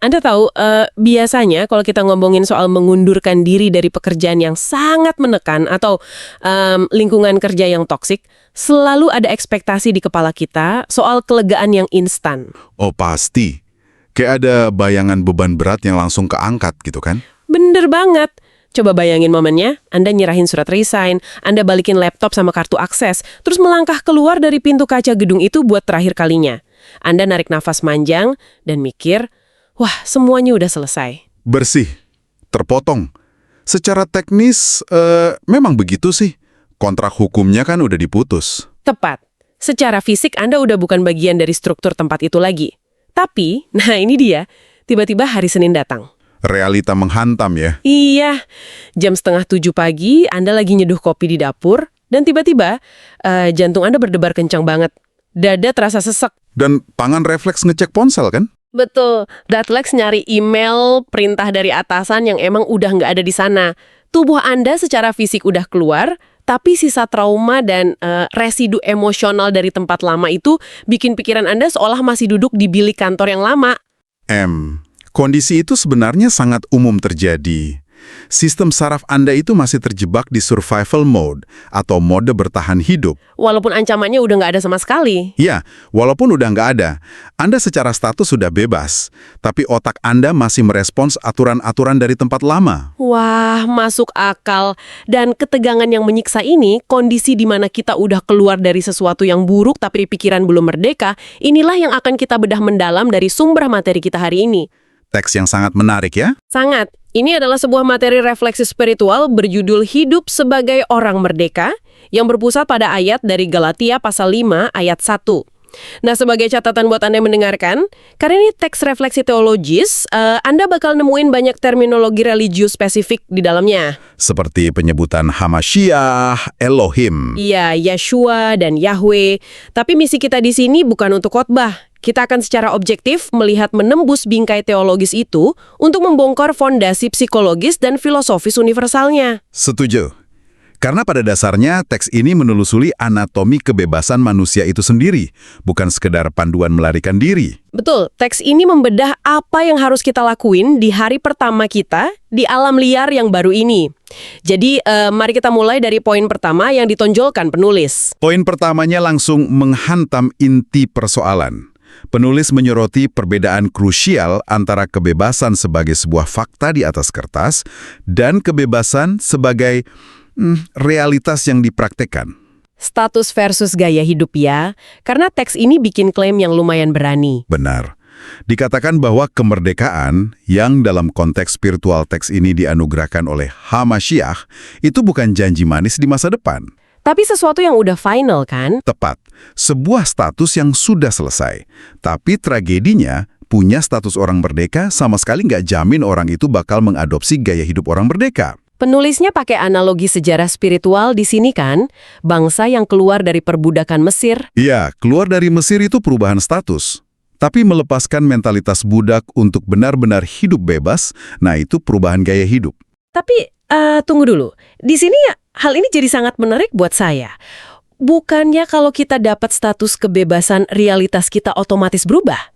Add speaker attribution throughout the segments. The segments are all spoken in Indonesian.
Speaker 1: Anda tahu, biasanya kalau kita ngomongin soal mengundurkan diri dari pekerjaan yang sangat menekan atau lingkungan kerja yang toksik, selalu ada ekspektasi di kepala kita soal kelegaan yang instan.
Speaker 2: Oh pasti. Kayak ada bayangan beban berat yang langsung keangkat gitu kan?
Speaker 1: Bener banget. Coba bayangin momennya, Anda nyerahin surat resign, Anda balikin laptop sama kartu akses, terus melangkah keluar dari pintu kaca gedung itu buat terakhir kalinya. Anda narik nafas panjang dan mikir, wah semuanya udah selesai.
Speaker 2: Bersih, terpotong. Secara teknis, memang begitu sih. Kontrak hukumnya kan udah diputus.
Speaker 1: Tepat. Secara fisik Anda udah bukan bagian dari struktur tempat itu lagi. Tapi, nah ini dia, tiba-tiba hari Senin datang.
Speaker 2: Realita menghantam ya.
Speaker 1: Iya, jam 6:30 pagi Anda lagi nyeduh kopi di dapur, dan tiba-tiba jantung Anda berdebar kencang banget. Dada terasa sesek.
Speaker 2: Dan tangan refleks ngecek ponsel kan?
Speaker 1: Betul, Datlex nyari email, perintah dari atasan yang emang udah nggak ada di sana. Tubuh Anda secara fisik udah keluar, tapi sisa trauma dan residu emosional dari tempat lama itu bikin pikiran Anda seolah masih duduk di bilik kantor yang lama.
Speaker 2: Kondisi itu sebenarnya sangat umum terjadi. Sistem saraf Anda itu masih terjebak di survival mode atau mode bertahan hidup.
Speaker 1: Walaupun ancamannya udah nggak ada sama sekali.
Speaker 2: Ya, walaupun udah nggak ada, Anda secara status sudah bebas, tapi otak Anda masih merespons aturan-aturan dari tempat lama.
Speaker 1: Wah, masuk akal. Dan ketegangan yang menyiksa ini, kondisi di mana kita udah keluar dari sesuatu yang buruk tapi pikiran belum merdeka, inilah yang akan kita bedah mendalam dari sumber materi kita hari ini.
Speaker 2: Teks yang sangat menarik ya?
Speaker 1: Sangat. Ini adalah sebuah materi refleksi spiritual berjudul Hidup Sebagai Orang Merdeka yang berpusat pada ayat dari Galatia pasal 5 ayat 1. Nah, sebagai catatan buat Anda yang mendengarkan, karena ini teks refleksi teologis, Anda bakal nemuin banyak terminologi religius spesifik di dalamnya.
Speaker 2: Seperti penyebutan Hamashiach, Elohim.
Speaker 1: Iya, Yeshua dan Yahweh. Tapi misi kita di sini bukan untuk khotbah. Kita akan secara objektif melihat menembus bingkai teologis itu untuk membongkar fondasi psikologis dan filosofis universalnya.
Speaker 2: Setuju. Karena pada dasarnya teks ini menelusuri anatomi kebebasan manusia itu sendiri, bukan sekedar panduan melarikan diri.
Speaker 1: Betul, teks ini membedah apa yang harus kita lakuin di hari pertama kita di alam liar yang baru ini. Jadi, mari kita mulai dari poin pertama yang ditonjolkan penulis.
Speaker 2: Poin pertamanya langsung menghantam inti persoalan. Penulis menyoroti perbedaan krusial antara kebebasan sebagai sebuah fakta di atas kertas dan kebebasan sebagai realitas yang dipraktekkan.
Speaker 1: Status versus gaya hidup ya, karena teks ini bikin klaim yang lumayan berani.
Speaker 2: Benar. Dikatakan bahwa kemerdekaan yang dalam konteks spiritual teks ini dianugerahkan oleh Hamashiach itu bukan janji manis di masa depan.
Speaker 1: Tapi sesuatu yang udah final kan?
Speaker 2: Tepat, sebuah status yang sudah selesai. Tapi tragedinya, punya status orang merdeka sama sekali nggak jamin orang itu bakal mengadopsi gaya hidup orang merdeka.
Speaker 1: Penulisnya pakai analogi sejarah spiritual di sini kan? Bangsa yang keluar dari perbudakan Mesir.
Speaker 2: Iya, keluar dari Mesir itu perubahan status. Tapi melepaskan mentalitas budak untuk benar-benar hidup bebas, nah itu perubahan gaya hidup.
Speaker 1: Tapi, tunggu dulu. Di sini hal ini jadi sangat menarik buat saya. Bukannya kalau kita dapat status kebebasan, realitas kita otomatis berubah?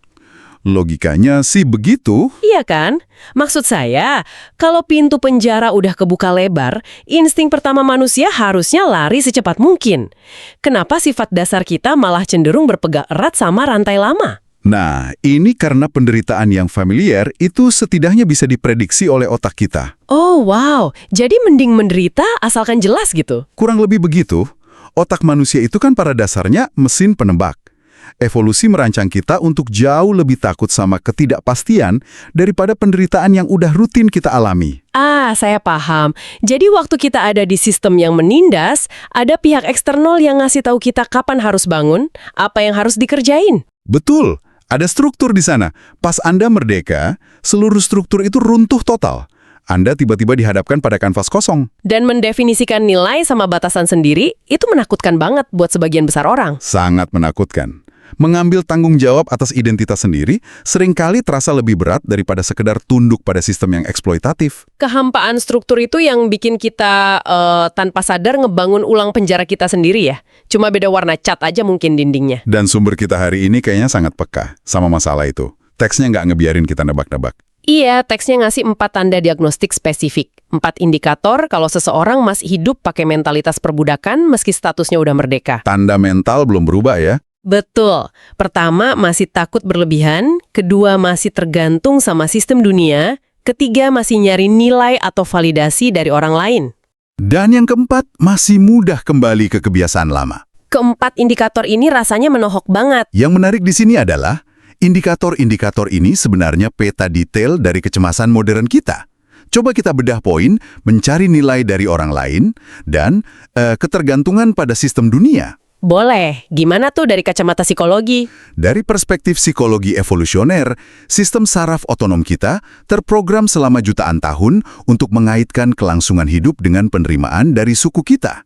Speaker 2: Logikanya sih begitu.
Speaker 1: Iya kan? Maksud saya, kalau pintu penjara udah kebuka lebar, insting pertama manusia harusnya lari secepat mungkin. Kenapa sifat dasar kita malah cenderung berpegang erat sama rantai lama?
Speaker 2: Nah, ini karena penderitaan yang familiar itu setidaknya bisa diprediksi oleh otak kita.
Speaker 1: Oh wow, jadi mending menderita asalkan jelas gitu?
Speaker 2: Kurang lebih begitu. Otak manusia itu kan pada dasarnya mesin penebak. Evolusi merancang kita untuk jauh lebih takut sama ketidakpastian daripada penderitaan yang udah rutin kita alami.
Speaker 1: Ah, saya paham. Jadi waktu kita ada di sistem yang menindas, ada pihak eksternal yang ngasih tahu kita kapan harus bangun, apa yang harus dikerjain.
Speaker 2: Betul, ada struktur di sana. Pas Anda merdeka, seluruh struktur itu runtuh total. Anda tiba-tiba dihadapkan pada kanvas kosong.
Speaker 1: Dan mendefinisikan nilai sama batasan sendiri, itu menakutkan banget buat sebagian besar orang.
Speaker 2: Sangat menakutkan. Mengambil tanggung jawab atas identitas sendiri seringkali terasa lebih berat daripada sekedar tunduk pada sistem yang eksploitatif.
Speaker 1: Kehampaan struktur itu yang bikin kita tanpa sadar ngebangun ulang penjara kita sendiri ya. Cuma beda warna cat aja mungkin dindingnya.
Speaker 2: Dan sumber kita hari ini kayaknya sangat peka sama masalah itu. Teksnya nggak ngebiarin kita nebak-nebak.
Speaker 1: Iya, teksnya ngasih 4 tanda diagnostik spesifik. 4 indikator kalau seseorang masih hidup pakai mentalitas perbudakan meski statusnya udah merdeka.
Speaker 2: Tanda mental belum berubah ya?
Speaker 1: Betul. Pertama, masih takut berlebihan. Kedua, masih tergantung sama sistem dunia. Ketiga, masih nyari nilai atau validasi dari orang lain.
Speaker 2: Dan yang keempat, masih mudah kembali ke kebiasaan lama.
Speaker 1: Keempat indikator ini rasanya menohok banget.
Speaker 2: Yang menarik di sini adalah, indikator-indikator ini sebenarnya peta detail dari kecemasan modern kita. Coba kita bedah poin, mencari nilai dari orang lain, dan ketergantungan pada sistem dunia.
Speaker 1: Boleh. Gimana tuh dari kacamata psikologi?
Speaker 2: Dari perspektif psikologi evolusioner, sistem saraf otonom kita terprogram selama jutaan tahun untuk mengaitkan kelangsungan hidup dengan penerimaan dari suku kita.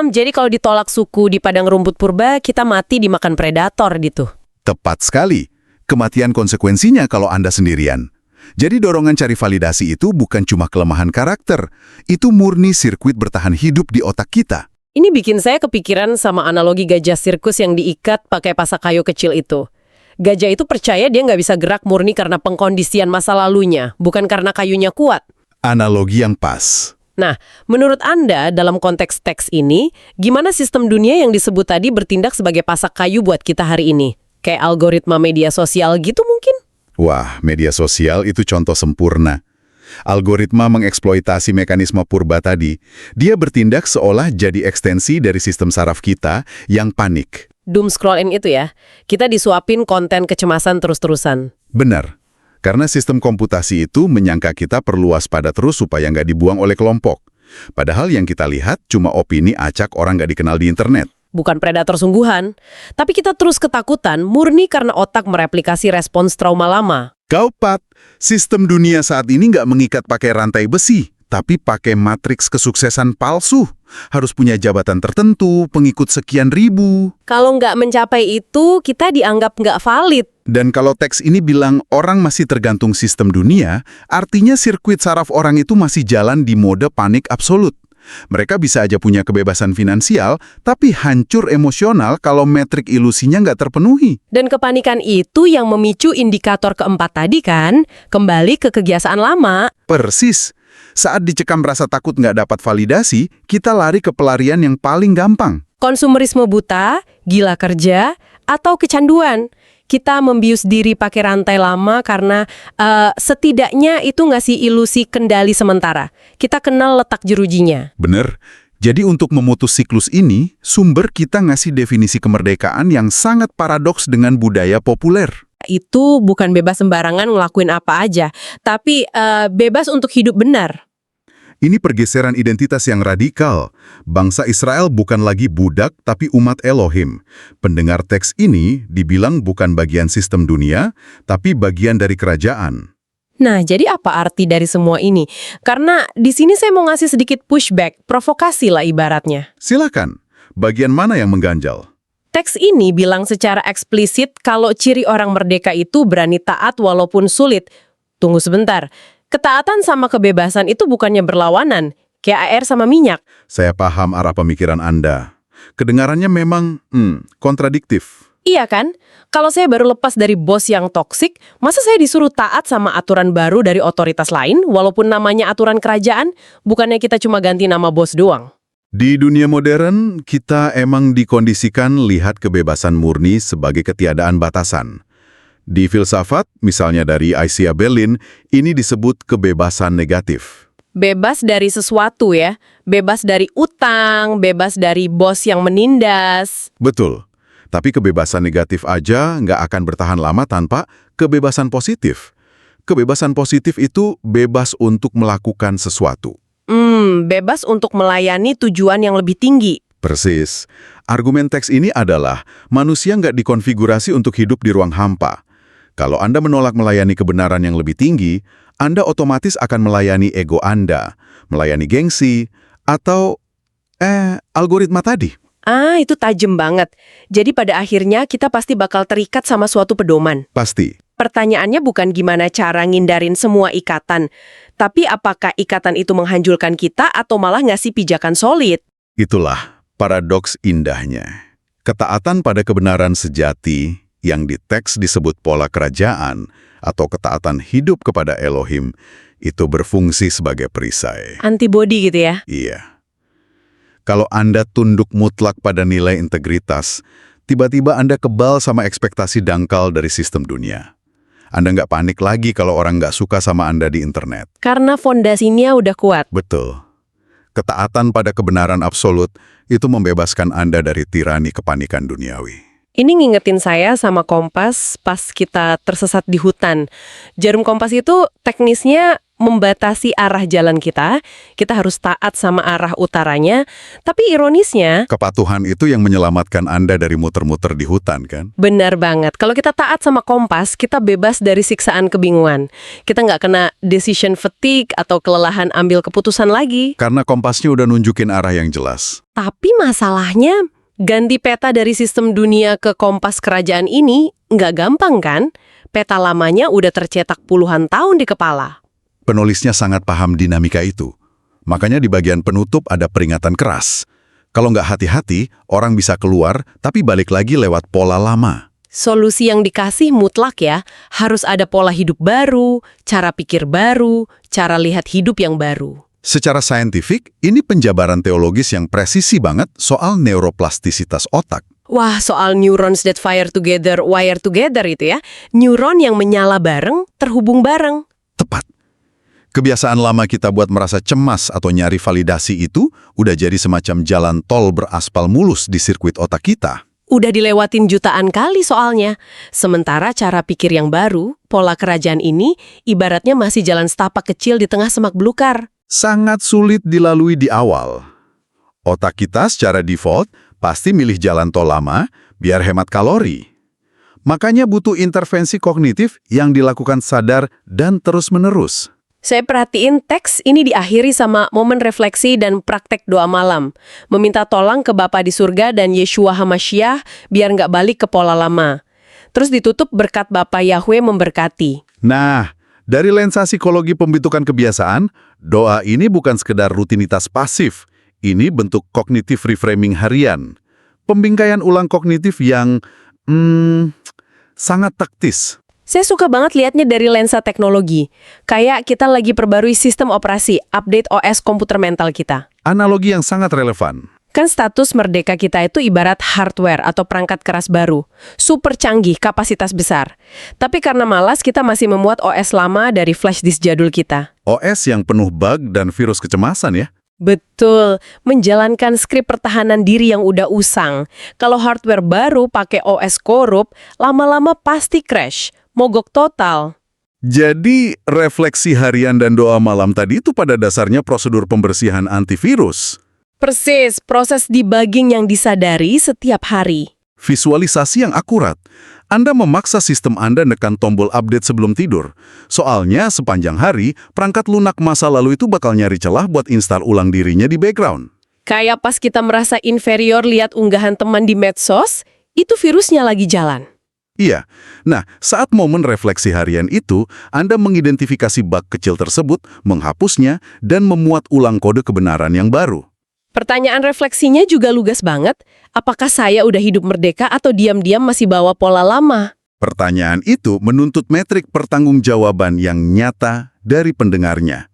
Speaker 1: Jadi kalau ditolak suku di padang rumput purba, kita mati dimakan predator gitu.
Speaker 2: Tepat sekali. Kematian konsekuensinya kalau Anda sendirian. Jadi dorongan cari validasi itu bukan cuma kelemahan karakter, itu murni sirkuit bertahan hidup di otak kita.
Speaker 1: Ini bikin saya kepikiran sama analogi gajah sirkus yang diikat pakai pasak kayu kecil itu. Gajah itu percaya dia nggak bisa gerak murni karena pengkondisian masa lalunya, bukan karena kayunya kuat.
Speaker 2: Analogi yang pas.
Speaker 1: Nah, menurut Anda dalam konteks teks ini, gimana sistem dunia yang disebut tadi bertindak sebagai pasak kayu buat kita hari ini? Kayak algoritma media sosial gitu mungkin?
Speaker 2: Wah, media sosial itu contoh sempurna. Algoritma mengeksploitasi mekanisme purba tadi. Dia bertindak seolah jadi ekstensi dari sistem saraf kita yang panik.
Speaker 1: Doom scrolling itu ya, kita disuapin konten kecemasan terus-terusan.
Speaker 2: Benar, karena sistem komputasi itu menyangka kita perlu waspada terus supaya nggak dibuang oleh kelompok. Padahal yang kita lihat cuma opini acak orang nggak dikenal di internet.
Speaker 1: Bukan predator sungguhan, tapi kita terus ketakutan murni karena otak mereplikasi respons trauma lama.
Speaker 2: Kau Pat, sistem dunia saat ini nggak mengikat pakai rantai besi, tapi pakai matriks kesuksesan palsu. Harus punya jabatan tertentu, pengikut sekian ribu.
Speaker 1: Kalau nggak mencapai itu, kita dianggap nggak valid.
Speaker 2: Dan kalau teks ini bilang orang masih tergantung sistem dunia, artinya sirkuit saraf orang itu masih jalan di mode panik absolut. Mereka bisa aja punya kebebasan finansial, tapi hancur emosional kalau metrik ilusinya nggak terpenuhi.
Speaker 1: Dan kepanikan itu yang memicu indikator keempat tadi kan, kembali ke kebiasaan lama.
Speaker 2: Persis. Saat dicekam rasa takut nggak dapat validasi, kita lari ke pelarian yang paling gampang.
Speaker 1: Konsumerisme buta, gila kerja, atau kecanduan. Kita membius diri pakai rantai lama karena setidaknya itu ngasih ilusi kendali sementara. Kita kenal letak jerujinya.
Speaker 2: Bener. Jadi untuk memutus siklus ini, sumber kita ngasih definisi kemerdekaan yang sangat paradoks dengan budaya populer.
Speaker 1: Itu bukan bebas sembarangan ngelakuin apa aja, tapi bebas untuk hidup benar.
Speaker 2: Ini pergeseran identitas yang radikal. Bangsa Israel bukan lagi budak, tapi umat Elohim. Pendengar teks ini dibilang bukan bagian sistem dunia, tapi bagian dari kerajaan.
Speaker 1: Nah, jadi apa arti dari semua ini? Karena di sini saya mau ngasih sedikit pushback, provokasi lah ibaratnya.
Speaker 2: Silakan, bagian mana yang mengganjal?
Speaker 1: Teks ini bilang secara eksplisit kalau ciri orang merdeka itu berani taat walaupun sulit. Tunggu sebentar. Ketaatan sama kebebasan itu bukannya berlawanan, kayak air sama minyak.
Speaker 2: Saya paham arah pemikiran Anda. Kedengarannya memang kontradiktif.
Speaker 1: Iya kan? Kalau saya baru lepas dari bos yang toksik, masa saya disuruh taat sama aturan baru dari otoritas lain, walaupun namanya aturan kerajaan, bukannya kita cuma ganti nama bos doang?
Speaker 2: Di dunia modern, kita emang dikondisikan lihat kebebasan murni sebagai ketiadaan batasan. Di filsafat, misalnya dari Isaiah Berlin, ini disebut kebebasan negatif.
Speaker 1: Bebas dari sesuatu ya, bebas dari utang, bebas dari bos yang menindas.
Speaker 2: Betul, tapi kebebasan negatif aja nggak akan bertahan lama tanpa kebebasan positif. Kebebasan positif itu bebas untuk melakukan sesuatu.
Speaker 1: Bebas untuk melayani tujuan yang lebih tinggi.
Speaker 2: Persis. Argumen teks ini adalah manusia nggak dikonfigurasi untuk hidup di ruang hampa. Kalau Anda menolak melayani kebenaran yang lebih tinggi, Anda otomatis akan melayani ego Anda, melayani gengsi, atau algoritma tadi.
Speaker 1: Itu tajam banget. Jadi pada akhirnya kita pasti bakal terikat sama suatu pedoman.
Speaker 2: Pasti.
Speaker 1: Pertanyaannya bukan gimana cara ngindarin semua ikatan, tapi apakah ikatan itu menghancurkan kita atau malah ngasih pijakan solid?
Speaker 2: Itulah paradoks indahnya. Ketaatan pada kebenaran sejati yang di teks disebut pola kerajaan atau ketaatan hidup kepada Elohim, itu berfungsi sebagai perisai.
Speaker 1: Antibodi gitu ya?
Speaker 2: Iya. Kalau Anda tunduk mutlak pada nilai integritas, tiba-tiba Anda kebal sama ekspektasi dangkal dari sistem dunia. Anda nggak panik lagi kalau orang nggak suka sama Anda di internet.
Speaker 1: Karena fondasinya udah kuat.
Speaker 2: Betul. Ketaatan pada kebenaran absolut itu membebaskan Anda dari tirani kepanikan duniawi.
Speaker 1: Ini ngingetin saya sama kompas pas kita tersesat di hutan. Jarum kompas itu teknisnya membatasi arah jalan kita. Kita harus taat sama arah utaranya. Tapi ironisnya,
Speaker 2: Kepatuhan itu yang menyelamatkan Anda dari muter-muter di hutan, kan?
Speaker 1: benar banget. Kalau kita taat sama kompas, kita bebas dari siksaan kebingungan. Kita nggak kena decision fatigue atau kelelahan ambil keputusan lagi.
Speaker 2: Karena kompasnya udah nunjukin arah yang jelas.
Speaker 1: Tapi masalahnya, ganti peta dari sistem dunia ke kompas kerajaan ini nggak gampang kan? Peta lamanya udah tercetak puluhan tahun di kepala.
Speaker 2: Penulisnya sangat paham dinamika itu. Makanya di bagian penutup ada peringatan keras. Kalau nggak hati-hati, orang bisa keluar tapi balik lagi lewat pola lama.
Speaker 1: Solusi yang dikasih mutlak ya, harus ada pola hidup baru, cara pikir baru, cara lihat hidup yang baru.
Speaker 2: Secara saintifik, ini penjabaran teologis yang presisi banget soal neuroplastisitas otak.
Speaker 1: Wah, soal neurons that fire together, wire together itu ya. Neuron yang menyala bareng, terhubung bareng.
Speaker 2: Tepat. Kebiasaan lama kita buat merasa cemas atau nyari validasi itu udah jadi semacam jalan tol beraspal mulus di sirkuit otak kita.
Speaker 1: Udah dilewatin jutaan kali soalnya. Sementara cara pikir yang baru, pola kerajaan ini, ibaratnya masih jalan setapak kecil di tengah semak belukar.
Speaker 2: Sangat sulit dilalui di awal. Otak kita secara default pasti milih jalan tol lama biar hemat kalori. Makanya butuh intervensi kognitif yang dilakukan sadar dan terus-menerus.
Speaker 1: Saya perhatiin teks ini diakhiri sama momen refleksi dan praktek doa malam. Meminta tolong ke Bapa di surga dan Yeshua HaMashiach biar nggak balik ke pola lama. Terus ditutup berkat Bapa Yahweh memberkati.
Speaker 2: Nah, dari lensa psikologi pembentukan kebiasaan, doa ini bukan sekedar rutinitas pasif. Ini bentuk kognitif reframing harian. Pembingkaian ulang kognitif yang sangat taktis.
Speaker 1: Saya suka banget lihatnya dari lensa teknologi. Kayak kita lagi perbarui sistem operasi, update OS komputer mental kita.
Speaker 2: Analogi yang sangat relevan.
Speaker 1: Kan status merdeka kita itu ibarat hardware atau perangkat keras baru. Super canggih, kapasitas besar. Tapi karena malas, kita masih memuat OS lama dari flash disk jadul kita.
Speaker 2: OS yang penuh bug dan virus kecemasan ya.
Speaker 1: Betul, menjalankan skrip pertahanan diri yang udah usang. Kalau hardware baru pakai OS korup, lama-lama pasti crash, mogok total.
Speaker 2: Jadi, refleksi harian dan doa malam tadi itu pada dasarnya prosedur pembersihan antivirus.
Speaker 1: Persis, proses debugging yang disadari setiap hari.
Speaker 2: Visualisasi yang akurat. Anda memaksa sistem Anda nekan tombol update sebelum tidur. Soalnya sepanjang hari, perangkat lunak masa lalu itu bakal nyari celah buat install ulang dirinya di background.
Speaker 1: Kayak pas kita merasa inferior lihat unggahan teman di medsos, itu virusnya lagi jalan.
Speaker 2: Iya. Nah, saat momen refleksi harian itu, Anda mengidentifikasi bug kecil tersebut, menghapusnya, dan memuat ulang kode kebenaran yang baru.
Speaker 1: Pertanyaan refleksinya juga lugas banget. Apakah saya udah hidup merdeka atau diam-diam masih bawa pola lama?
Speaker 2: Pertanyaan itu menuntut metrik pertanggungjawaban yang nyata dari pendengarnya.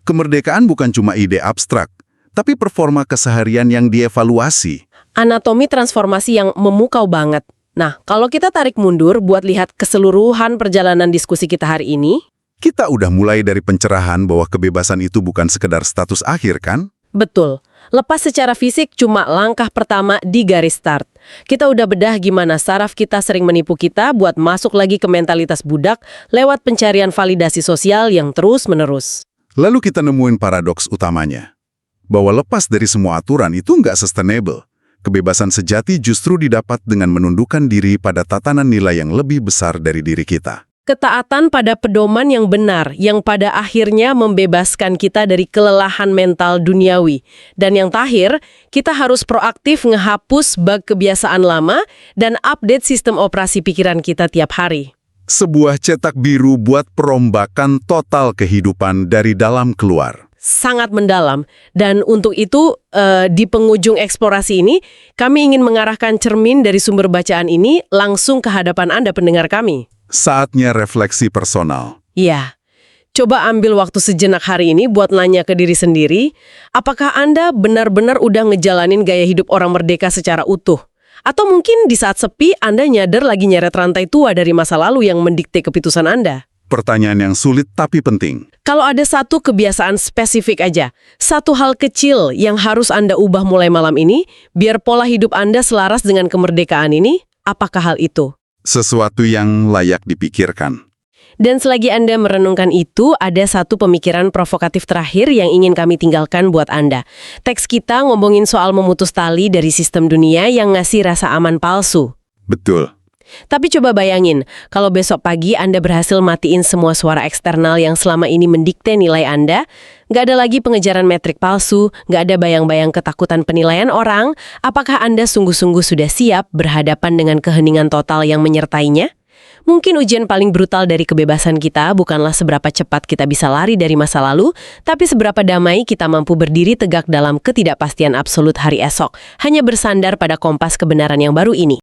Speaker 2: Kemerdekaan bukan cuma ide abstrak, tapi performa keseharian yang dievaluasi.
Speaker 1: Anatomi transformasi yang memukau banget. Nah, kalau kita tarik mundur buat lihat keseluruhan perjalanan diskusi kita hari ini,
Speaker 2: Kita udah mulai dari pencerahan bahwa kebebasan itu bukan sekedar status akhir, kan?
Speaker 1: betul. Lepas secara fisik cuma langkah pertama di garis start. Kita udah bedah gimana saraf kita sering menipu kita buat masuk lagi ke mentalitas budak lewat pencarian validasi sosial yang terus-menerus.
Speaker 2: Lalu kita nemuin paradoks utamanya. Bahwa lepas dari semua aturan itu nggak sustainable. Kebebasan sejati justru didapat dengan menundukkan diri pada tatanan nilai yang lebih besar dari diri kita.
Speaker 1: Ketaatan pada pedoman yang benar, yang pada akhirnya membebaskan kita dari kelelahan mental duniawi. Dan yang terakhir, kita harus proaktif ngehapus bug kebiasaan lama dan update sistem operasi pikiran kita tiap hari.
Speaker 2: Sebuah cetak biru buat perombakan total kehidupan dari dalam keluar.
Speaker 1: sangat mendalam. Dan untuk itu, di penghujung eksplorasi ini, kami ingin mengarahkan cermin dari sumber bacaan ini langsung ke hadapan Anda pendengar kami.
Speaker 2: Saatnya refleksi personal.
Speaker 1: Iya. Coba ambil waktu sejenak hari ini buat nanya ke diri sendiri, apakah Anda benar-benar udah ngejalanin gaya hidup orang merdeka secara utuh? Atau mungkin di saat sepi, Anda nyadar lagi nyeret rantai tua dari masa lalu yang mendikte keputusan Anda?
Speaker 2: Pertanyaan yang sulit tapi penting.
Speaker 1: Kalau ada satu kebiasaan spesifik aja, satu hal kecil yang harus Anda ubah mulai malam ini, biar pola hidup Anda selaras dengan kemerdekaan ini, apakah hal itu?
Speaker 2: Sesuatu yang layak dipikirkan.
Speaker 1: Dan selagi Anda merenungkan itu, ada satu pemikiran provokatif terakhir yang ingin kami tinggalkan buat Anda. Teks kita ngomongin soal memutus tali dari sistem dunia yang ngasih rasa aman palsu.
Speaker 2: Betul.
Speaker 1: Tapi coba bayangin, kalau besok pagi Anda berhasil matiin semua suara eksternal yang selama ini mendikte nilai Anda, nggak ada lagi pengejaran metrik palsu, nggak ada bayang-bayang ketakutan penilaian orang, apakah Anda sungguh-sungguh sudah siap berhadapan dengan keheningan total yang menyertainya? Mungkin ujian paling brutal dari kebebasan kita bukanlah seberapa cepat kita bisa lari dari masa lalu, tapi seberapa damai kita mampu berdiri tegak dalam ketidakpastian absolut hari esok, hanya bersandar pada kompas kebenaran yang baru ini.